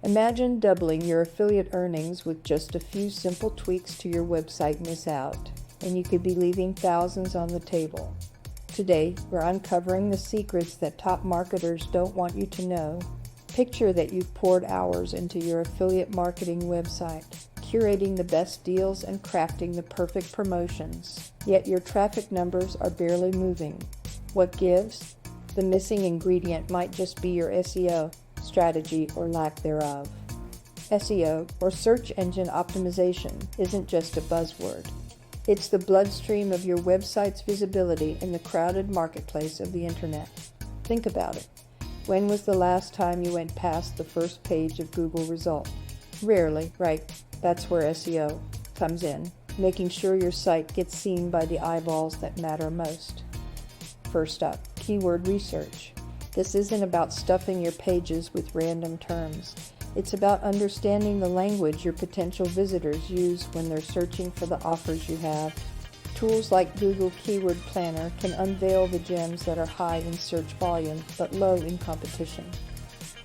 Imagine doubling your affiliate earnings with just a few simple tweaks to your website. Miss out, and you could be leaving thousands on the table. Today, we're uncovering the secrets that top marketers don't want you to know. Picture that you've poured hours into your affiliate marketing website, curating the best deals and crafting the perfect promotions. Yet your traffic numbers are barely moving. What gives? The missing ingredient might just be your SEO strategy or lack thereof. SEO, or search engine optimization, isn't just a buzzword. It's the bloodstream of your website's visibility in the crowded marketplace of the internet. Think about it. When was the last time you went past the first page of Google results? Rarely, right? That's where SEO comes in, making sure your site gets seen by the eyeballs that matter most. First up, keyword research. This isn't about stuffing your pages with random terms. It's about understanding the language your potential visitors use when they're searching for the offers you have. Tools like Google Keyword Planner can unveil the gems that are high in search volume but low in competition.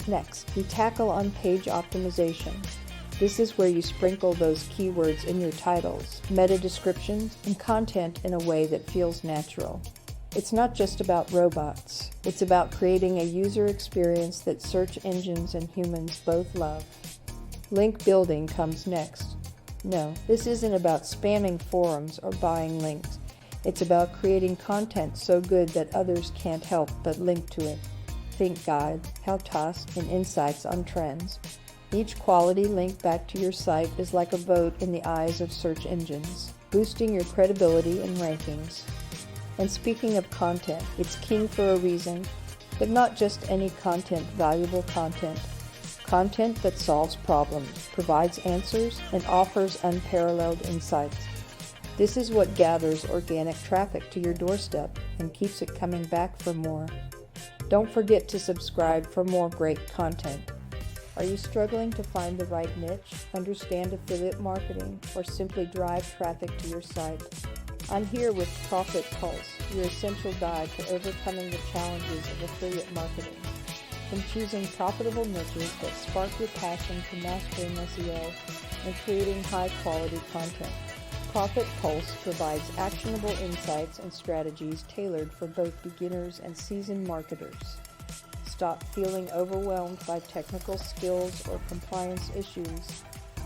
Next, we tackle on-page optimization. This is where you sprinkle those keywords in your titles, meta descriptions, and content in a way that feels natural. It's not just about robots. It's about creating a user experience that search engines and humans both love. Link building comes next. No, this isn't about spamming forums or buying links. It's about creating content so good that others can't help but link to it. Think guide, help tasks, and insights on trends. Each quality link back to your site is like a vote in the eyes of search engines, boosting your credibility and rankings. And speaking of content, it's king for a reason, but not just any content, valuable content. Content that solves problems, provides answers, and offers unparalleled insights. This is what gathers organic traffic to your doorstep and keeps it coming back for more. Don't forget to subscribe for more great content. Are you struggling to find the right niche, understand affiliate marketing, or simply drive traffic to your site? I'm here with Profit Pulse, your essential guide to overcoming the challenges of affiliate marketing. From choosing profitable niches that spark your passion to mastering SEO and creating high-quality content, Profit Pulse provides actionable insights and strategies tailored for both beginners and seasoned marketers. Stop feeling overwhelmed by technical skills or compliance issues.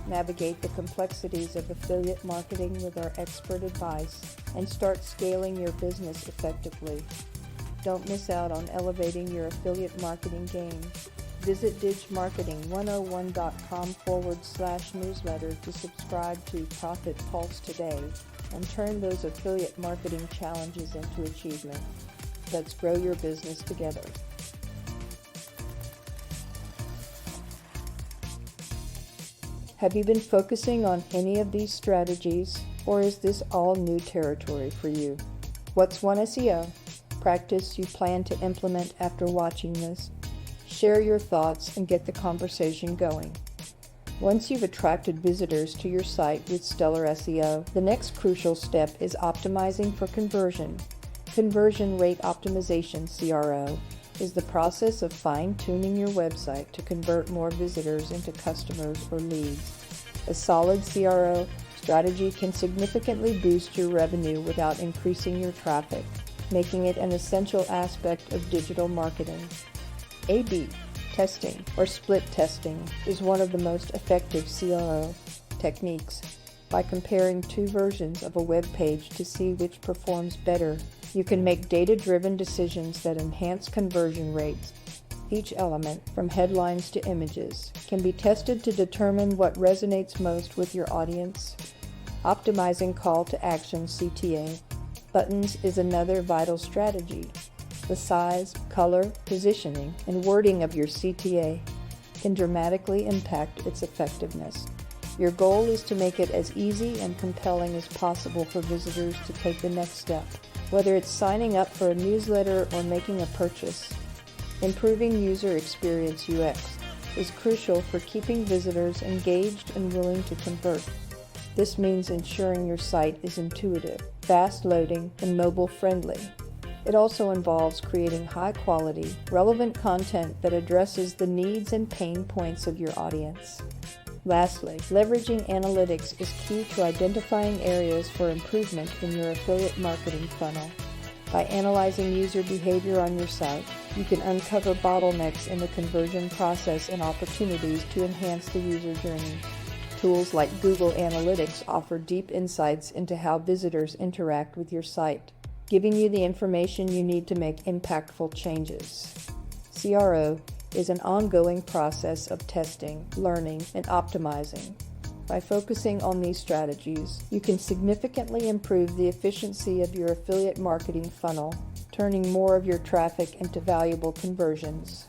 Navigate the complexities of affiliate marketing with our expert advice and start scaling your business effectively. Don't miss out on elevating your affiliate marketing game. Visit digmarketing101.com/newsletter to subscribe to Profit Pulse today and turn those affiliate marketing challenges into achievement. Let's grow your business together. Have you been focusing on any of these strategies, or is this all new territory for you? What's one SEO practice you plan to implement after watching this? Share your thoughts and get the conversation going. Once you've attracted visitors to your site with stellar SEO, the next crucial step is optimizing for conversion. Conversion rate optimization, CRO, is the process of fine-tuning your website to convert more visitors into customers or leads. A solid CRO strategy can significantly boost your revenue without increasing your traffic, making it an essential aspect of digital marketing. A/B testing, or split testing, is one of the most effective CRO techniques. By comparing two versions of a web page to see which performs better, you can make data-driven decisions that enhance conversion rates. Each element, from headlines to images, can be tested to determine what resonates most with your audience. Optimizing call to action, CTA, buttons is another vital strategy. The size, color, positioning, and wording of your CTA can dramatically impact its effectiveness. Your goal is to make it as easy and compelling as possible for visitors to take the next step, whether it's signing up for a newsletter or making a purchase. Improving user experience UX is crucial for keeping visitors engaged and willing to convert. This means ensuring your site is intuitive, fast loading, and mobile friendly. It also involves creating high-quality, relevant content that addresses the needs and pain points of your audience. Lastly, leveraging analytics is key to identifying areas for improvement in your affiliate marketing funnel. By analyzing user behavior on your site, you can uncover bottlenecks in the conversion process and opportunities to enhance the user journey. Tools like Google Analytics offer deep insights into how visitors interact with your site, giving you the information you need to make impactful changes. CRO is an ongoing process of testing, learning, and optimizing. By focusing on these strategies, you can significantly improve the efficiency of your affiliate marketing funnel, turning more of your traffic into valuable conversions.